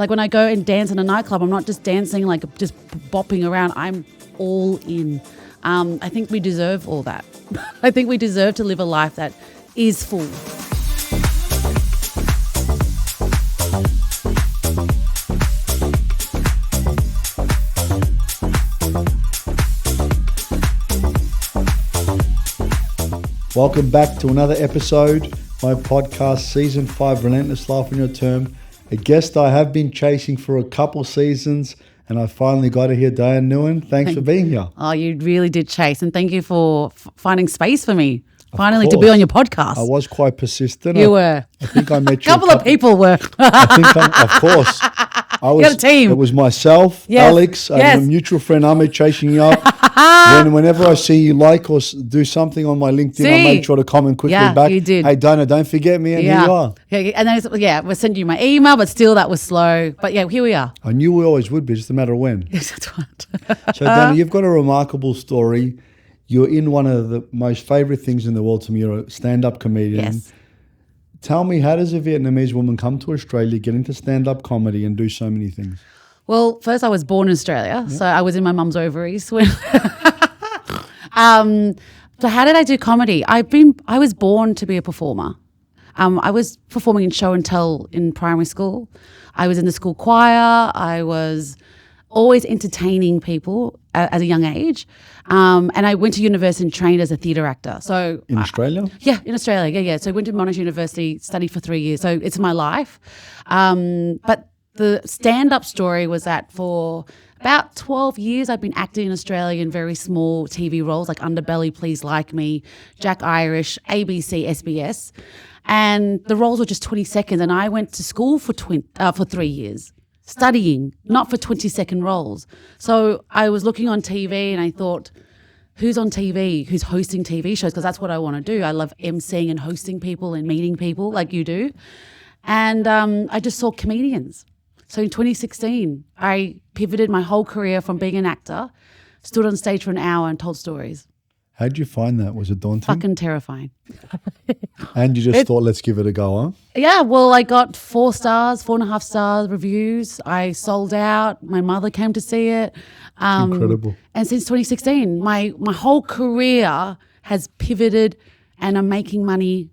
Like when I go and dance in a nightclub, I'm not just dancing, like just bopping around. I'm all in. I think we deserve all that. I think we deserve to live a life that is full. Welcome back to another episode, my podcast, Season 5, Relentless Life on Your Term. A guest I have been chasing for a couple seasons, and I finally got her here, Diane Nguyen. Thanks for being here. Oh, you really did chase, and thank you for finding space for me, finally to be on your podcast. I was quite persistent. You were. I think I met you. A couple of people were. Of course. You got a team. It was myself, Yes. Alex, and a mutual friend, Ahmed, chasing you up. Whenever I see you like or do something on my LinkedIn, I make sure to comment quickly back. You did. Hey, Donna, don't forget me, and here you are. Yeah, and then we sent you my email, but still that was slow. But yeah, here we are. I knew we always would be, just a matter of when. Yes, that's right. So, Donna, you've got a remarkable story. You're in one of the most favourite things in the world to me. You're a stand-up comedian. Yes. Tell me, how does a Vietnamese woman come to Australia, get into stand-up comedy and do so many things? Well, first I was born in Australia, so I was in my mum's ovaries when. So how did I do comedy? I was born to be a performer. I was performing in show and tell in primary school. I was in the school choir. I was always entertaining people at a young age. And I went to university and trained as a theatre actor. So In Australia? Yeah, in Australia. Yeah. So I went to Monash University, studied for 3 years. So it's my life. But the stand-up story was that for about 12 years, I've been acting in Australia in very small TV roles like Underbelly, Please Like Me, Jack Irish, ABC, SBS. And the roles were just 20 seconds. And I went to school for 3 years, studying, not for 20-second roles. So I was looking on TV and I thought, who's on TV? Who's hosting TV shows? Because that's what I want to do. I love emceeing and hosting people and meeting people like you do. And I just saw comedians. So in 2016, I pivoted my whole career from being an actor, stood on stage for an hour and told stories. How did you find that? Was it daunting? Fucking terrifying. And you just thought, let's give it a go, huh? Yeah, well, I got 4 stars, 4.5 stars reviews. I sold out. My mother came to see it. Incredible. And since 2016, my whole career has pivoted and I'm making money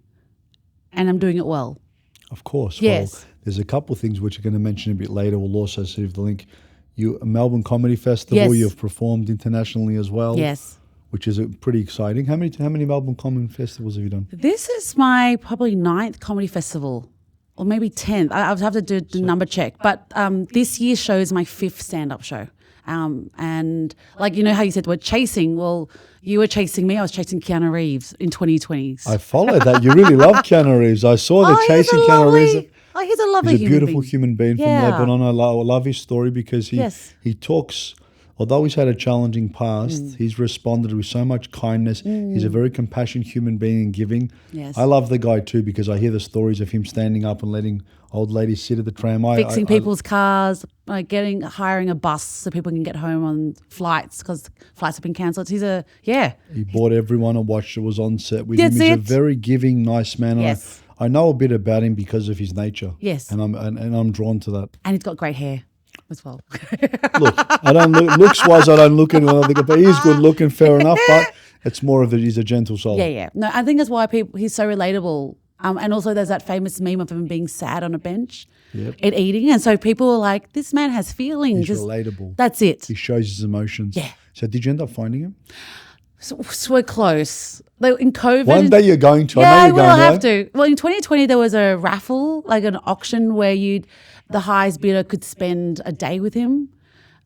and I'm doing it well. Of course. Yes. Well, there's a couple of things which we're going to mention a bit later. We'll also see the link. You Melbourne Comedy Festival. Yes. You've performed internationally as well. Yes. Which is pretty exciting. How many Melbourne Comedy Festivals have you done? This is my probably 9th comedy festival, or maybe 10th. I'll have to do the number check. But this year's show is my 5th stand-up show. And like, you know how you said we're chasing? Well, you were chasing me. I was chasing Keanu Reeves in 2020. I followed that. You really love Keanu Reeves. I saw the chasing Keanu Reeves. Oh, he's a lovely He's a human beautiful being. human being from Lebanon. I love his story because he talks, although he's had a challenging past, he's responded with so much kindness. He's a very compassionate human being and giving. Yes. I love the guy too because I hear the stories of him standing up and letting old ladies sit at the tram. Fixing people's cars, hiring a bus so people can get home on flights because flights have been cancelled. He bought everyone a watch that was on set with him. That's He's a it. very giving, nice man. Yes. I know a bit about him because of his nature. Yes. And I'm drawn to that. And he's got great hair as well. Look, I don't look, looks-wise, I don't look at him, but he's good looking, fair enough, but it's more of he's a gentle soul. Yeah. No, I think that's why he's so relatable. And also there's that famous meme of him being sad on a bench and eating. And so people are like, this man has feelings. He's relatable. That's it. He shows his emotions. Yeah. So did you end up finding him? So we're close. In COVID. One day you're going to. Yeah, I know you're we'll going have to. Well, in 2020 there was a raffle, like an auction where the highest bidder could spend a day with him.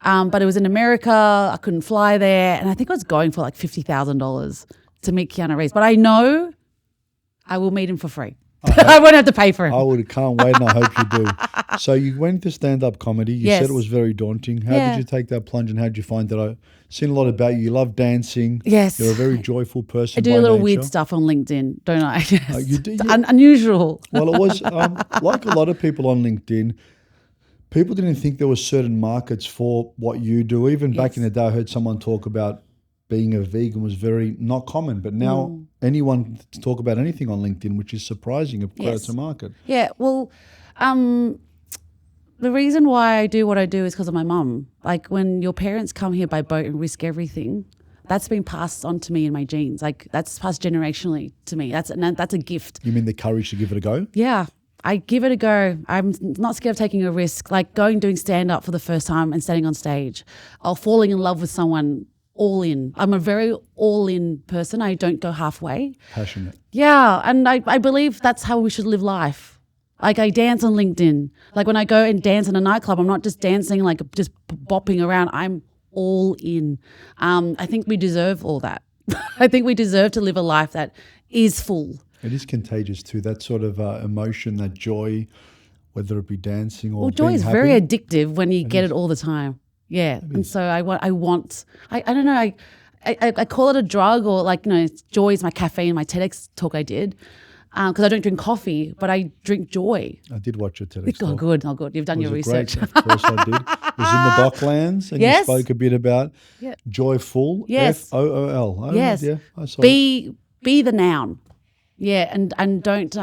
But it was in America. I couldn't fly there. And I think I was going for like $50,000 to meet Keanu Reeves. But I know I will meet him for free. I won't have to pay for him. I can't wait and I hope you do. So you went to stand-up comedy. You said it was very daunting. How did you take that plunge and how did you find that? I've seen a lot about you. You love dancing. Yes. You're a very joyful person. I do a little weird stuff on LinkedIn, don't I? Yes. You do? Unusual. Well, it was like a lot of people on LinkedIn, people didn't think there were certain markets for what you do. Even back in the day, I heard someone talk about being a vegan was very not common, but now anyone talk about anything on LinkedIn, which is surprising. It's a market. Yeah, well, the reason why I do what I do is because of my mum. Like when your parents come here by boat and risk everything, that's been passed on to me in my genes. Like that's passed generationally to me. That's a gift. You mean the courage to give it a go? Yeah. I give it a go. I'm not scared of taking a risk, like doing stand-up for the first time and standing on stage, or falling in love with someone all in. I'm a very all-in person. I don't go halfway. Passionate. Yeah, and I believe that's how we should live life. Like I dance on LinkedIn. Like when I go and dance in a nightclub, I'm not just dancing, like just bopping around. I'm all in. I think we deserve all that. I think we deserve to live a life that is full. It is contagious too. That sort of emotion, that joy, whether it be dancing or joy being is happy. very addictive when you get it all the time. Yeah, and so I don't know. I call it a drug, or like joy is my caffeine. My TEDx talk I did because I don't drink coffee, but I drink joy. I did watch your TEDx talk. Oh, good. You've done your research. Great. Of course I did. It was in the Docklands, and Yes. you spoke a bit about joyful. Yes. FOOL. Yes. Yeah, I saw it. Be the noun. Yeah, and don't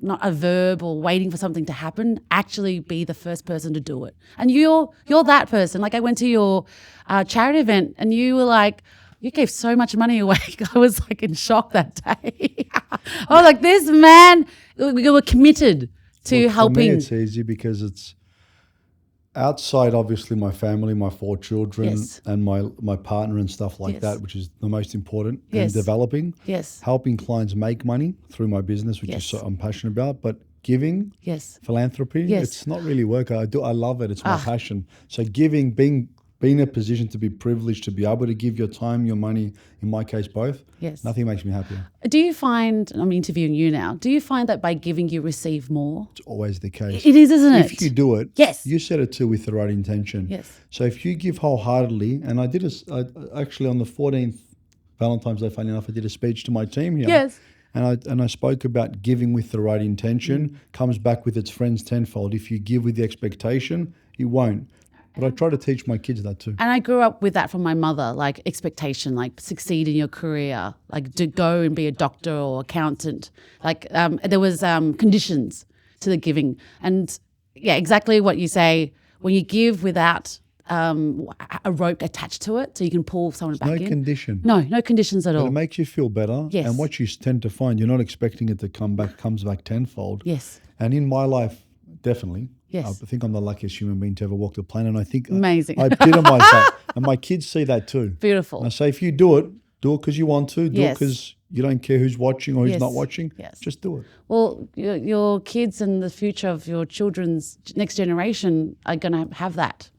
not a verb or waiting for something to happen. Actually, be the first person to do it. And you're that person. Like I went to your charity event, and you were like, you gave so much money away. I was like in shock that day. I was like, this man, you were committed to helping. For me, it's easy because it's outside, obviously, my family, my 4 children, and my partner and stuff like that, which is the most important. And developing, helping clients make money through my business, which is so I'm passionate about. But giving, philanthropy, it's not really work. I love it. It's my passion. So giving, being in a position to be privileged to be able to give your time, your money, in my case, both. Nothing makes me happier. Do you find, I'm interviewing you now, do you find that by giving you receive more? It's always the case. It is, isn't it? If you do it, yes, you said it too with the right intention. Yes. So if you give wholeheartedly, and I did actually on the 14th Valentine's Day, funny enough, I did a speech to my team here. Yes. And I spoke about giving with the right intention comes back with its friends tenfold. If you give with the expectation, you won't. But I try to teach my kids that too. And I grew up with that from my mother, like expectation, like succeed in your career, like to go and be a doctor or accountant. Like there was conditions to the giving. And yeah, exactly what you say. When you give without a rope attached to it so you can pull someone back in. No condition. No conditions at all. But it makes you feel better. Yes. And what you tend to find, you're not expecting it to comes back tenfold. Yes. And in my life, definitely. Yes. I think I'm the luckiest human being to ever walk the planet. And I think amazing. I epitomise that. And my kids see that too. Beautiful. And I say, if you do it because you want to. Do it because you don't care who's watching or who's not watching. Yes. Just do it. Well, your kids and the future of your children's next generation are going to have that.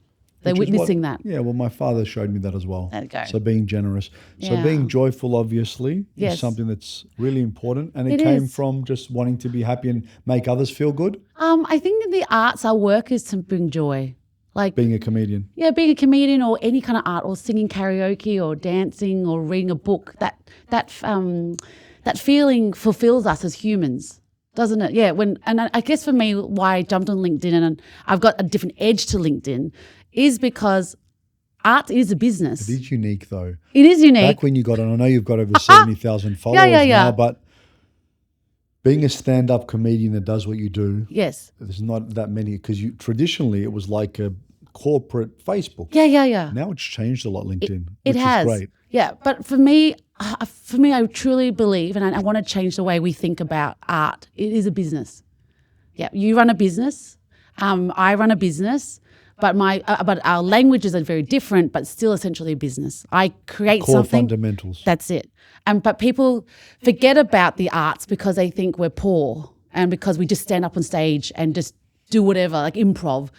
They're witnessing that. Yeah, well, my father showed me that as well. There you go. So being generous. So being joyful, obviously, is something that's really important. And it came from just wanting to be happy and make others feel good. I think in the arts, our work is to bring joy. Like being a comedian. Yeah, being a comedian or any kind of art, or singing karaoke or dancing or reading a book. That feeling fulfills us as humans, doesn't it? Yeah. And I guess for me, why I jumped on LinkedIn and I've got a different edge to LinkedIn is because art is a business. It is unique, though. It is unique. Back when you got on, I know you've got over 70,000 followers now, but being a stand-up comedian that does what you do, there's not that many, because traditionally it was like a corporate Facebook. Yeah. Now it's changed a lot, LinkedIn, it which has. is great. Yeah, but for me, I truly believe, and I want to change the way we think about art. It is a business. Yeah, you run a business. I run a business. But our languages are very different, but still essentially a business. I create Core something. fundamentals. That's it. But people forget about the arts because they think we're poor and because we just stand up on stage and just do whatever, like improv.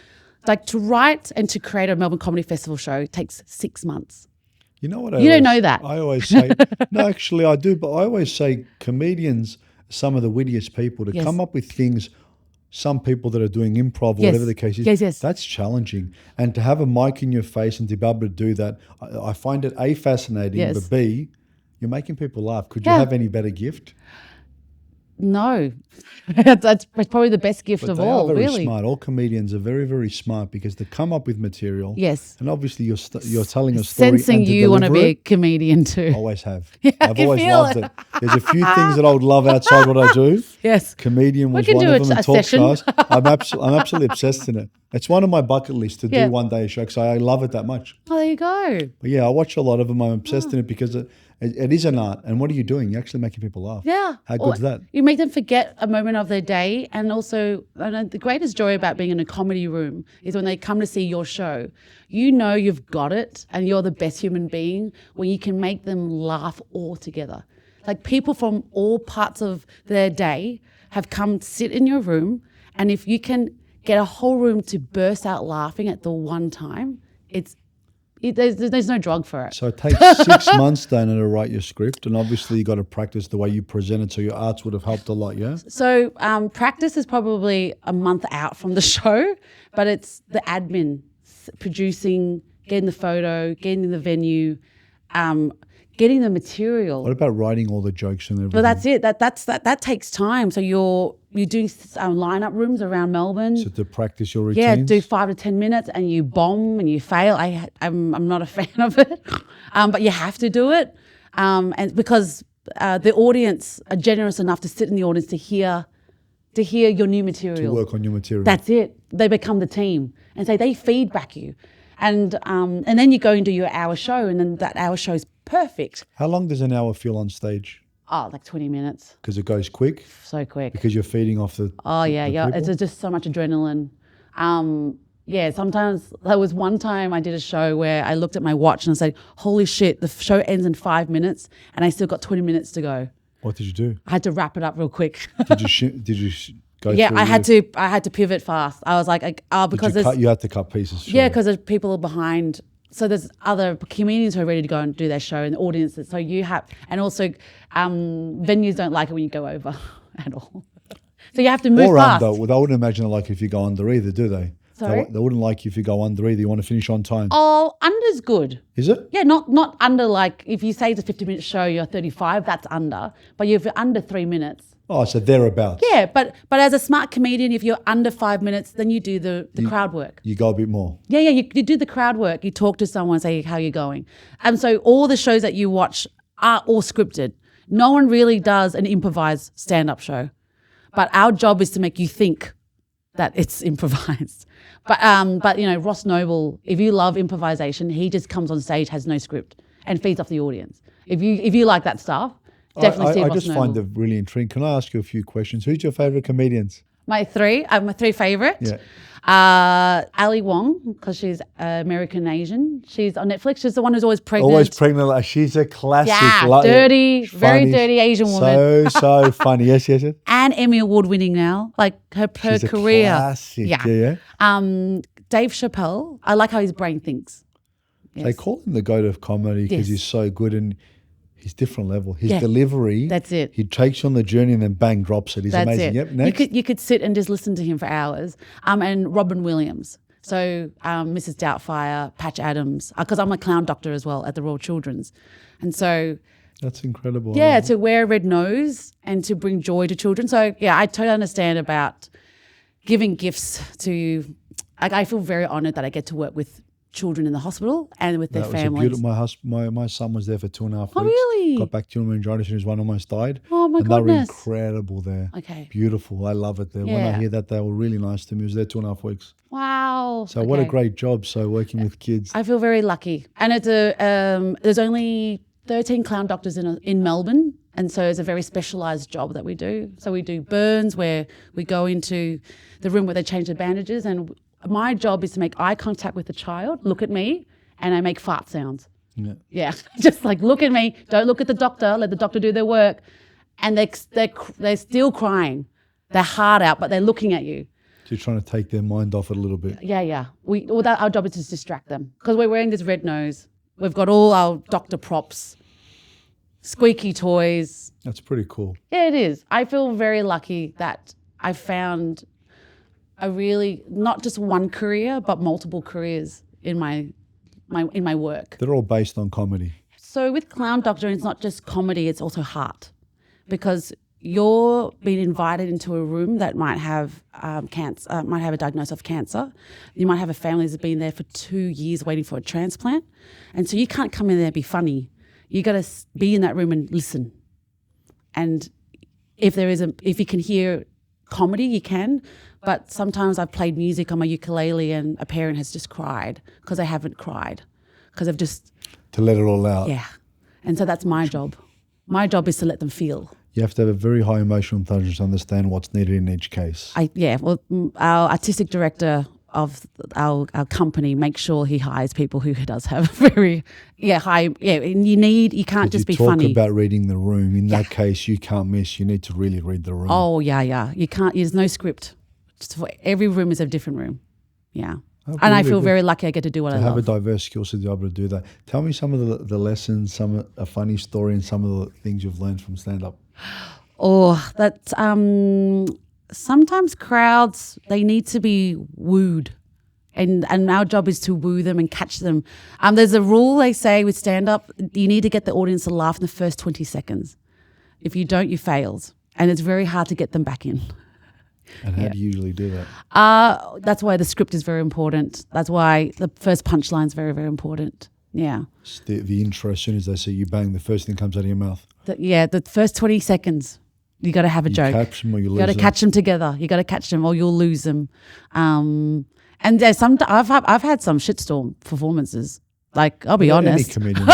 Like to write and to create a Melbourne Comedy Festival show takes 6 months. You know what? You don't know that. I always say, no, actually I do, but I always say comedians are some of the wittiest people to come up with things. Some people that are doing improv, or whatever the case is, that's challenging. And to have a mic in your face and to be able to do that, I find it A, fascinating, but B, you're making people laugh. Could you have any better gift? No, that's probably the best gift But of they all. are very Really, smart. All comedians are very, very smart because they come up with material. yes. And obviously you're telling a story. Sensing and to you want to deliver be a it, comedian too. always have. Yeah, I've you always feel loved it. it. There's a few things that I would love outside what I do. Yes. Comedian was can one do of a them, and talk session. shows. I'm absolutely obsessed in it. It's one of my bucket lists to Yeah. do one day a show because I love it that much. Oh, there you go. But yeah, I watch a lot of them. I'm obsessed Oh. in it because it is an art. And what are you doing? You're actually making people laugh. Yeah. How Or good's that? You make them forget a moment of their day. And also, I know the greatest joy about being in a comedy room is when they come to see your show. You know you've got it and you're the best human being when you can make them laugh all together. Like people from all parts of their day have come sit in your room. And if you can get a whole room to burst out laughing at the one time, there's no drug for it. So it takes 6 months, Dana, to write your script. And obviously you got to practice the way you present it. So your arts would have helped a lot, yeah? So practice is probably a month out from the show, but it's the admin, producing, getting the photo, getting the venue, getting the material. What about writing all the jokes and everything? Well, that's it. That takes time. So you do lineup rooms around Melbourne. So to practice your routines? Yeah, do 5 to 10 minutes, and you bomb and you fail. I'm not a fan of it, but you have to do it, and because the audience are generous enough to sit in the audience to hear your new material. To work on your material. That's it. They become the team, and so they feedback you, and then you go and do your hour show, and then that hour show is perfect. How long does an hour feel on stage? Oh, like 20 minutes. Because it goes quick? So quick. Because you're feeding off the Oh yeah, the yeah. people? It's just so much adrenaline. Yeah, sometimes there was one time I did a show where I looked at my watch and I said, "Holy shit, the show ends in 5 minutes, and I still got 20 minutes to go." What did you do? I had to wrap it up real quick. Did you go Yeah, through I had to pivot fast. I was like, because you had to cut pieces? yeah, because there's people behind. So there's other comedians who are ready to go and do their show, and the audiences. So you have, and also venues don't like it when you go over at all. So you have to move Or fast. under. Well, they wouldn't imagine it like if you go under either, do they? Sorry? They wouldn't like you if you go under either. You want to finish on time. Oh, under's good. Is it? Yeah, not under like if you say it's a 50-minute show, you're 35. That's under. But if you're under 3 minutes. Oh, so thereabouts. Yeah, but as a smart comedian, if you're under 5 minutes, then you do the crowd work. You go a bit more. Yeah, you do the crowd work. You talk to someone, say how you're going. And so all the shows that you watch are all scripted. No one really does an improvised stand-up show. But our job is to make you think that it's improvised. But you know, Ross Noble, if you love improvisation, he just comes on stage, has no script, and feeds off the audience. If you like that stuff, definitely see I Ross just Noble. find it really intriguing. Can I ask you a few questions? Who's your favourite comedians? My three favourite. Yeah. Ali Wong, because she's American Asian. She's on Netflix. She's the one who's always pregnant. Always pregnant. Like, she's a classic. Yeah, dirty, very dirty Asian woman. So funny. Yes. And Emmy Award winning now. Like her She's career. a classic. Yeah. Dave Chappelle. I like how his brain thinks. Yes. They call him the goat of comedy because Yes. he's so good and he's different level. His Yeah, delivery. that's it. He takes you on the journey and then bang, drops it. He's That's amazing. it. Yep. Next. You could sit and just listen to him for hours. And Robin Williams. So Mrs. Doubtfire, Patch Adams, because I'm a clown doctor as well at the Royal Children's. And so, That's incredible. yeah, to wear a red nose and to bring joy to children. So, yeah, I totally understand about giving gifts to, I feel very honoured that I get to work with children in the hospital and with their That was a families. beautiful. My son was there for 2.5 weeks. Oh, really? Got bacterial meningitis and his one almost died. Oh, my and they were goodness. incredible there. Okay. Beautiful. I love it there. When I Yeah. hear that, they were really nice to me. He was there 2.5 weeks. Wow. So what a Okay. great job. So working with kids. I feel very lucky. And it's there's only 13 clown doctors in Melbourne. And so it's a very specialised job that we do. So we do burns where we go into the room where they change the bandages. And my job is to make eye contact with the child, look at me, and I make fart sounds. Yeah. Yeah, just like look at me. Don't look at the doctor. Let the doctor do their work. And they're still crying. They're hard out, but they're looking at you. So you're trying to take their mind off it a little bit. Yeah. Our job is to distract them because we're wearing this red nose. We've got all our doctor props, squeaky toys. That's pretty cool. Yeah, it is. I feel very lucky that I found a really not just one career but multiple careers in my work. They're all based on comedy. So with Clown Doctor, it's not just comedy; it's also heart, because you're being invited into a room that might have cancer, might have a diagnosis of cancer. You might have a family that's been there for 2 years waiting for a transplant. And so you can't come in there and be funny. You got to be in that room and listen. And if you can hear comedy, you can. But sometimes I've played music on my ukulele and a parent has just cried because they haven't cried. Because they've just... To let it all out. Yeah. And so that's my job. My job is to let them feel. You have to have a very high emotional intelligence to understand what's needed in each case. Our artistic director of our company makes sure he hires people who does have very high. Yeah, and you can't just be funny. You talk about reading the room. In that case, you can't miss. You need to really read the room. Oh yeah. You can't. There's no script. Every room is a different room. Yeah. And I feel very lucky I get to do what I love. To have a diverse skill set to be able to do that. Tell me some of the lessons, a funny story, and some of the things you've learned from stand-up. Oh, that's sometimes crowds, they need to be wooed. And our job is to woo them and catch them. There's a rule they say with stand-up, you need to get the audience to laugh in the first 20 seconds. If you don't, you failed. And it's very hard to get them back in. And how do you usually do that? That's why the script is very important. That's why the first punchline is very, very important. Yeah. The intro, as soon as they see you bang, the first thing comes out of your mouth. The first 20 seconds, you got to have a joke. Catch them or you lose them. You got to catch them together. You got to catch them or you'll lose them. And there's I've had some shitstorm performances. Like, I'll be honest. Any comedian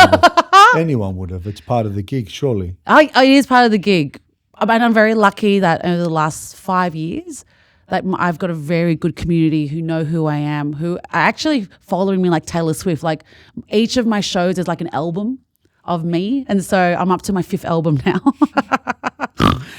anyone would have. It's part of the gig, surely. It is part of the gig. And I'm very lucky that over the last 5 years, that I've got a very good community who know who I am, who are actually following me like Taylor Swift. Like, each of my shows is like an album of me. And so I'm up to my 5th album now.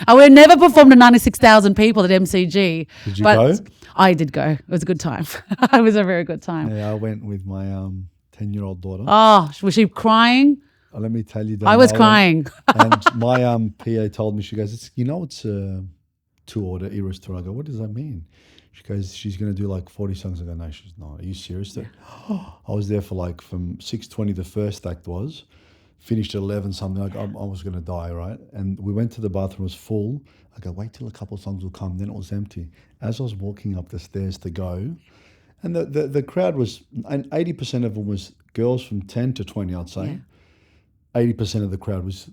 I would have never performed to 96,000 people at MCG. Did you go? I did go. It was a good time. It was a very good time. Yeah, I went with my 10-year-old daughter. Oh, was she crying? Let me tell you that. I was crying. And my PA told me, she goes, it's tour de Eras Tour. I go, what does that mean? She goes, she's going to do like 40 songs. I go, no, she's not. Are you serious? Yeah. I was there for from 6:20, the first act was, finished at 11 something. Like I was going to die, right? And we went to the bathroom, it was full. I go, wait till a couple of songs will come. Then it was empty. As I was walking up the stairs to go, and the crowd was, and 80% of them was girls from 10 to 20, I'd say. Yeah. 80% of the crowd was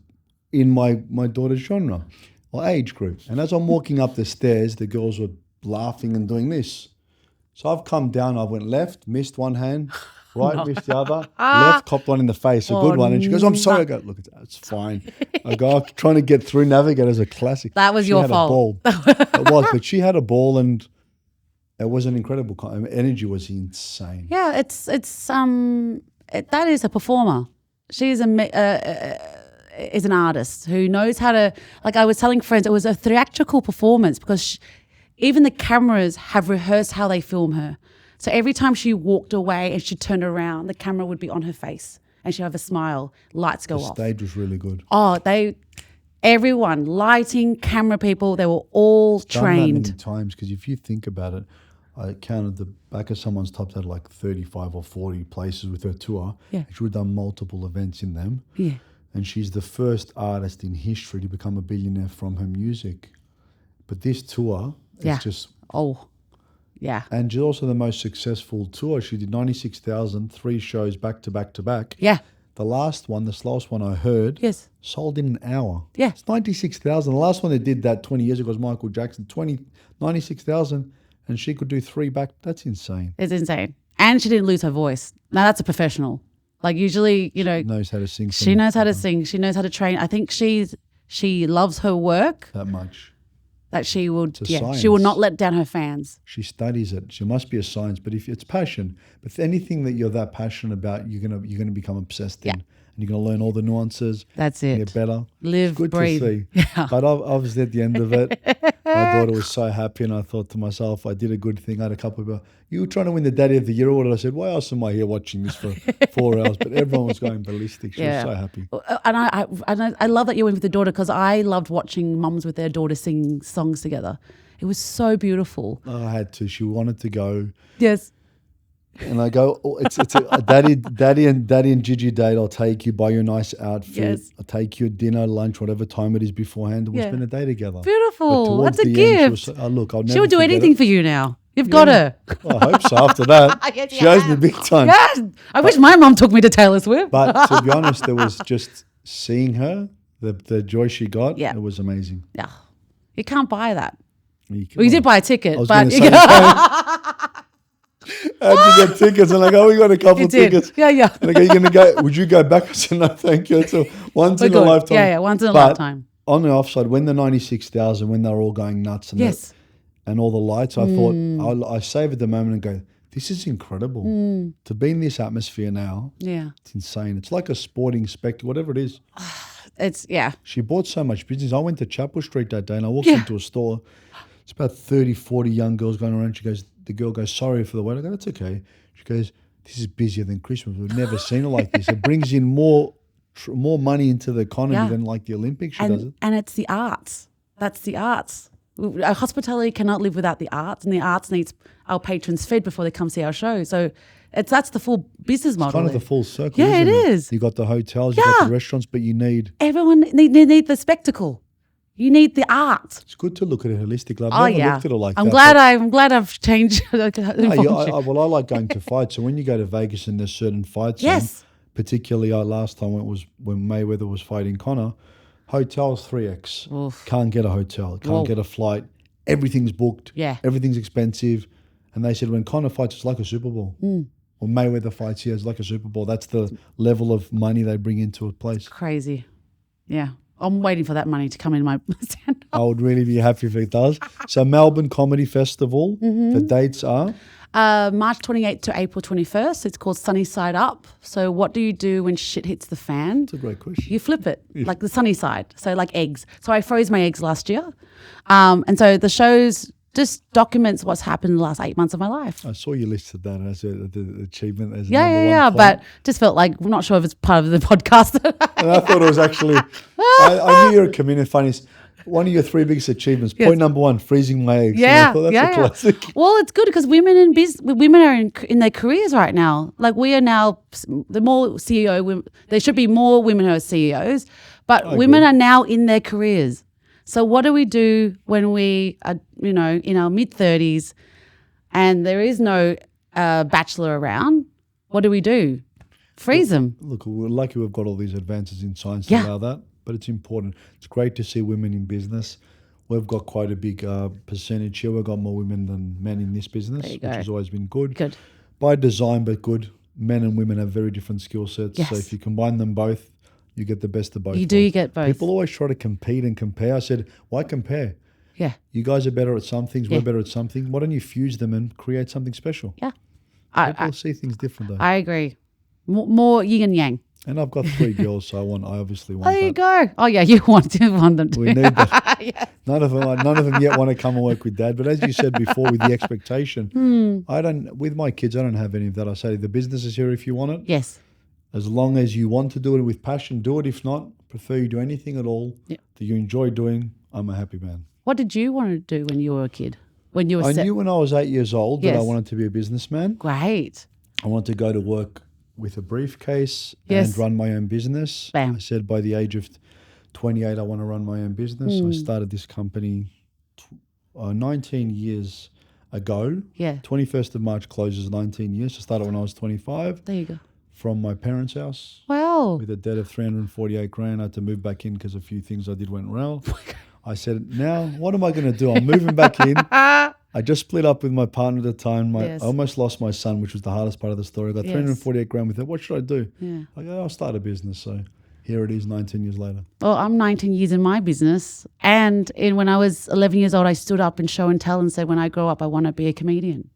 in my daughter's genre or age group. And as I'm walking up the stairs, the girls were laughing and doing this. So I've come down, I went left, missed one hand, right, missed the other, left, copped one in the face, a good one. And she goes, I'm sorry. I go, look, it's fine. I go, I'm trying to get through Navigator's a classic. That was your fault. It was, but she had a ball and it was an incredible, energy was insane. Yeah, that is a performer. She's is an artist who knows how to, like I was telling friends, it was a theatrical performance because even the cameras have rehearsed how they film her. So every time she walked away and she turned around, the camera would be on her face and she'd have a smile, lights go off. The stage was really good. Oh, everyone, lighting, camera people, they were all trained. Done that many times because if you think about it, I counted the back of someone's tops had like 35 or 40 places with her tour. Yeah. She would have done multiple events in them. Yeah. And she's the first artist in history to become a billionaire from her music. But this tour is just... Oh, yeah. And she's also the most successful tour. She did 96,000, 3 shows back to back to back. Yeah. The last one, the slowest one I heard, sold in an hour. Yeah. It's 96,000. The last one that did that 20 years ago was Michael Jackson. 96,000. And she could do 3 back. That's insane. It's insane. And she didn't lose her voice. Now that's a professional. Like usually, she knows how to sing. She knows how to sing. She knows how to train. I think she loves her work. That much. That she will, she will not let down her fans. She studies it. She must be a science. But if it's passion, but anything that you're that passionate about, you're gonna become obsessed in. And you're going to learn all the nuances. That's it. Get better. Live, it's good breathe. to see. Yeah. But I was at the end of it. My daughter was so happy and I thought to myself, I did a good thing. I had a couple of people, you were trying to win the Daddy of the Year award. I said, why else am I here watching this for 4 hours? But everyone was going ballistic. She was so happy. And I love that you went with the daughter because I loved watching mums with their daughter sing songs together. It was so beautiful. I had to. She wanted to go. Yes. And I go, oh, it's a daddy and Gigi date. I'll take you, buy you a nice outfit. Yes. I'll take you dinner, lunch, whatever time it is beforehand. We'll Yeah. spend a day together. Beautiful. Towards That's a the end, gift. she was, oh, look, I'll never She'll do forget anything it. for you now. You've got her. Well, I hope so. After that, Yes, she you owes me have. big time. Yes. I wish my mum took me to Taylor Swift. But to be honest, there was just seeing her, the joy she got. Yeah. It was amazing. Yeah. You can't buy that. You Well, you did buy a ticket, I was but going to say, how'd you get tickets? And I go, we got a couple you of did. tickets. Yeah. And I go, you going to go? Would you go back? I said, no, thank you. It's a once We're in good. a lifetime. Yeah, once in a But lifetime. on the offside, when the 96,000, when they were all going nuts and Yes. and all the lights, I thought I savored the moment and go, this is incredible to be in this atmosphere now. Yeah. It's insane. It's like a sporting spectacle, whatever it is. Yeah. She bought so much business. I went to Chapel Street that day and I walked into a store. It's about 30, 40 young girls going around. The girl goes, sorry for the wait. I go, that's okay. She goes, this is busier than Christmas. We've never seen it like this. It brings in more money into the economy than like the Olympics. She does it. And it's the arts. That's the arts. Hospitality cannot live without the arts, and the arts needs our patrons fed before they come see our show. So that's the full business model. Kind of the full circle. Yeah, isn't it it is. You got the hotels, you got the restaurants, but you need. Everyone need the spectacle. You need the art. It's good to look at it holistically. I've never looked at it like I'm that. I'm glad I've changed. I like going to fights. So when you go to Vegas and there's certain fights, Yes. particularly last time it was when Mayweather was fighting Conor, hotels 3x. Oof. Can't get a hotel, can't get a flight. Everything's booked. Yeah. Everything's expensive. And they said when Conor fights, it's like a Super Bowl. When Mayweather fights here, it's like a Super Bowl. That's the level of money they bring into a place. Crazy. Yeah. I'm waiting for that money to come in my stand-up. I would really be happy if it does. So Melbourne Comedy Festival, the dates are? March 28th to April 21st. It's called Sunny Side Up. So what do you do when shit hits the fan? That's a great question. You flip it, like the sunny side. So like eggs. So I froze my eggs last year. And so the show's just documents what's happened in the last 8 months of my life. I saw you listed that as the achievement. As Yeah. number one But just felt like, I'm not sure if it's part of the podcast. And I thought it was actually, I knew you were a comedian. Funny. One of your three biggest achievements. Yes. Point number one, freezing my eggs. Yeah, And I thought that's a classic. Well, it's good because women are in their careers right now. Like we are now, the more CEO, there should be more women who are CEOs, but women are now in their careers. So what do we do when we are, in our mid-30s and there is no bachelor around? What do we do? Freeze them. Look, we're lucky we've got all these advances in science Yeah. to allow that, but it's important. It's great to see women in business. We've got quite a big percentage here. We've got more women than men in this business, which has always been good. Good. By design, but good. Men and women have very different skill sets. Yes. So if you combine them both, you get the best of both. You do get both. People always try to compete and compare. I said, why compare? Yeah. You guys are better at some things. We're better at something. Why don't you fuse them and create something special? Yeah. People see things different though. I agree. More yin and yang. And I've got 3 girls, so I obviously want There you that. go. Oh yeah, you want them to. We need that. None of them yet want to come and work with Dad. But as you said before, with the expectation, with my kids, I don't have any of that. I say the business is here if you want it. Yes. As long as you want to do it with passion, do it. If not, prefer you do anything at all that you enjoy doing. I'm a happy man. What did you want to do when you were a kid? When you were I knew when I was 8 years old that I Yes. wanted to be a businessman. Great. I wanted to go to work with a briefcase Yes. and run my own business. Bam. I said by the age of 28, I want to run my own business. I started this company 19 years ago. Yeah. 21st of March closes 19 years. I started when I was 25 There you go. from my parents' house Wow. with a debt of 348 grand. I had to move back in because a few things I did went well. I said, now what am I going to do? I'm moving back in. I just split up with my partner at the time. Yes. I almost lost my son, which was the hardest part of the story. I got 348 grand with it. What should I do? Yeah. I go, I'll start a business. So here it is 19 years later. Well, I'm 19 years in my business. And when I was 11 years old, I stood up in show and tell and said, when I grow up, I want to be a comedian.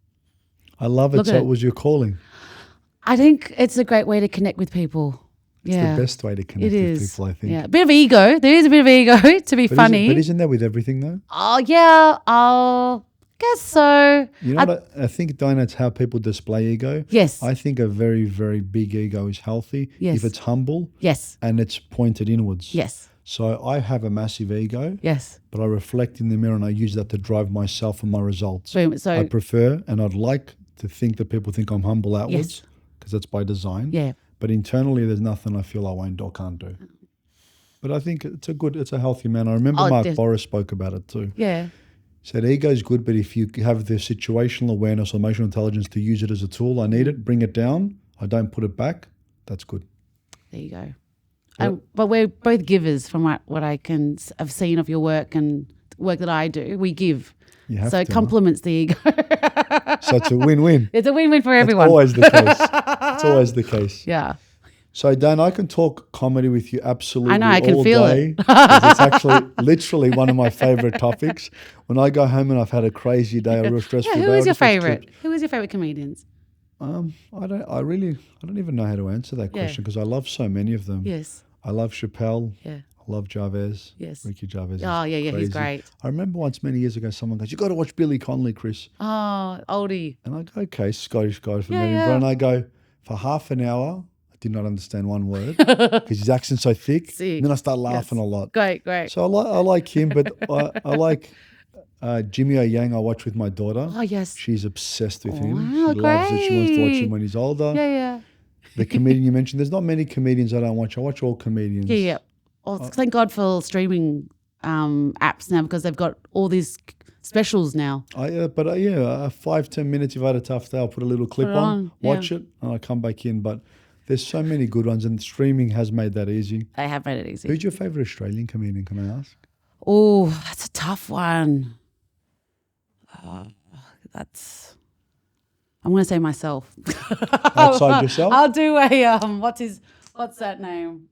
I love it. Look So at it it. was your calling. I think it's a great way to connect with people. It's the best way to connect It with is. people, I think. Yeah. A bit of ego. There is a bit of ego to be funny. But isn't there with everything though? Oh, yeah. Oh, guess so. You know what? I think, Diana, it's how people display ego. Yes. I think a very, very big ego is healthy Yes. if it's humble Yes. and it's pointed inwards. Yes. So I have a massive ego, Yes. but I reflect in the mirror and I use that to drive myself and my results. Boom. So I prefer and I'd like to think that people think I'm humble outwards, because that's by design. Yeah. But internally, there's nothing I feel I won't or can't do. But I think it's a healthy man. I remember Mark Boris spoke about it too. Yeah. Said ego's good, but if you have the situational awareness or emotional intelligence to use it as a tool, I need it, bring it down, I don't put it back, that's good. There you go. But we're both givers from what I've seen of your work and work that I do. We give. So it complements the ego. So it's a win-win. It's a win-win for everyone. It's always the case. It's always the case. Yeah. So, Dan, I can talk comedy with you absolutely I know, I can all feel day. It's actually literally one of my favorite topics. When I go home and I've had a crazy day, a real stressful day. Who is your favorite? Who is your favorite comedians? I don't even know how to answer that question because I love so many of them. Yes. I love Chappelle. Yeah. I love Jarvis. Yes. Ricky Jarvis. Oh, yeah, he's great. I remember once many years ago, someone goes, "You got to watch Billy Connolly, Chris." Oh, oldie. And I go, "Okay, Scottish guy from Edinburgh." And I go, for half an hour, I did not understand one word because his accent's so thick. And then I start laughing a lot. Great. So I like him, but I like Jimmy O Yang. I watch with my daughter. Oh, yes. She's obsessed with him. Wow, She loves it. She wants to watch him when he's older. Yeah. The comedian you mentioned, there's not many comedians I don't watch. I watch all comedians. Yeah. Oh, thank God for streaming apps now because they've got all these specials now. 5-10 minutes if I had a tough day, I'll put a little clip on, watch it, and I come back in. But there's so many good ones, and streaming has made that easy. They have made it easy. Who's your favourite Australian comedian, can I ask? Oh, that's a tough one. I'm going to say myself. Outside yourself? I'll do a, what's that name?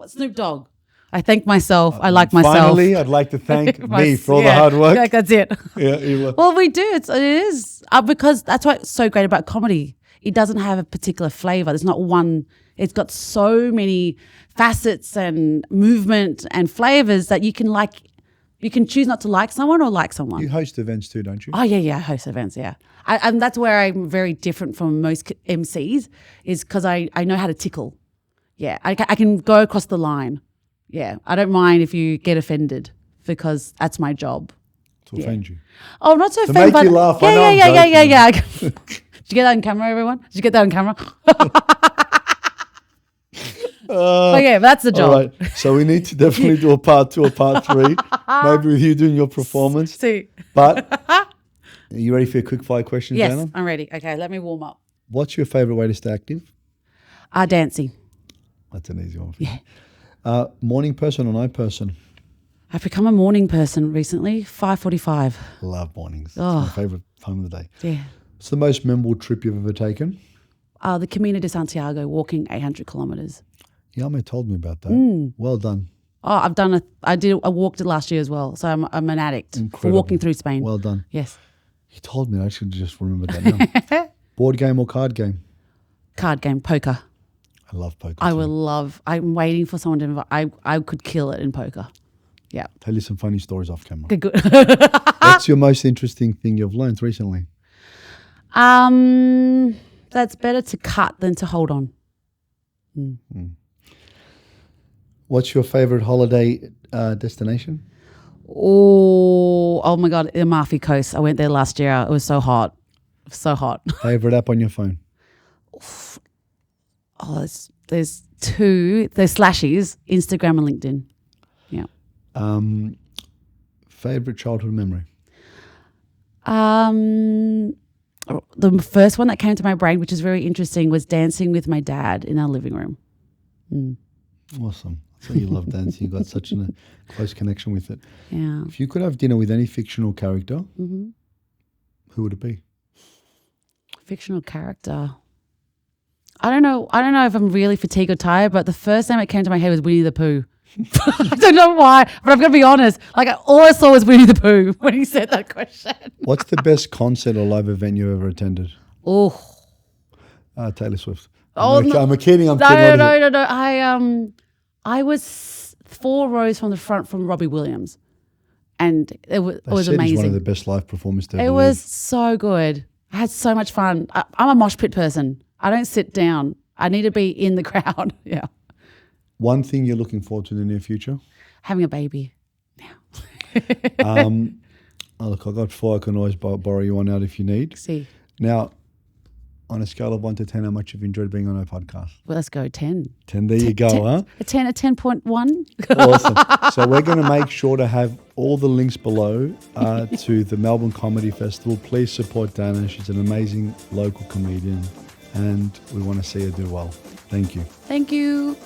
Snoop Dogg. I thank myself. I like myself. Finally, I'd like to thank me for all the hard work. That's it. Yeah, well, we do. It is because that's what's so great about comedy. It doesn't have a particular flavor. There's not one. It's got so many facets and movement and flavors that you can like. You can choose not to like someone or like someone. You host events too, don't you? Oh, yeah. I host events, yeah. And that's where I'm very different from most MCs is because I know how to tickle. Yeah, I can go across the line. Yeah, I don't mind if you get offended because that's my job. To offend you? Oh, not to offend, make but you laugh. Yeah. Did you get that on camera, everyone? Did you get that on camera? That's the job. All right. So we need to definitely do a part 2 or part 3, maybe with you doing your performance. See. But are you ready for your quick fire questions, Yes, Anna? I'm ready. Okay, let me warm up. What's your favourite way to stay active? Dancing. That's an easy one for you. Morning person or night person? I've become a morning person recently, 5:45. Love mornings. It's my favourite time of the day. Yeah. What's the most memorable trip you've ever taken? The Camino de Santiago, walking 800 kilometres. Yame told me about that. Well done. Oh, I walked it last year as well. So I'm an addict for walking through Spain. Well done. Yes. He told me. I should just remember that now. Board game or card game? Card game, poker. I love poker. I'm waiting for someone to invite. I could kill it in poker. Yeah. Tell you some funny stories off camera. Good. What's your most interesting thing you've learned recently? That's better to cut than to hold on. What's your favourite holiday destination? Oh my God, the Amalfi Coast. I went there last year. It was so hot. Favourite app on your phone? Oh, there's two. There's slashies, Instagram and LinkedIn. Yeah. Favourite childhood memory? The first one that came to my brain, which is very interesting, was dancing with my dad in our living room. Awesome. So you love dancing. You've got such a close connection with it. Yeah. If you could have dinner with any fictional character, who would it be? Fictional character. I don't know if I'm really fatigued or tired, but the first name that came to my head was Winnie the Pooh. I don't know why, but I'm going to be honest. Like, all I saw was Winnie the Pooh when he said that question. What's the best concert or live event you've ever attended? Oh. Taylor Swift. I'm kidding. No. I was 4 rows from the front from Robbie Williams, and it was amazing. He's one of the best live performers ever. It was so good. I had so much fun. I'm a mosh pit person. I don't sit down. I need to be in the crowd. Yeah. One thing you're looking forward to in the near future? Having a baby. Look, I got 4. I can always borrow you one out if you need. See. Now, on a scale of 1 to 10, how much have you enjoyed being on our podcast? Well, let's go 10. 10, there you go, 10, huh? A 10, a 10.1. Awesome. So we're going to make sure to have all the links below to the Melbourne Comedy Festival. Please support Dana. She's an amazing local comedian and we want to see her do well. Thank you. Thank you.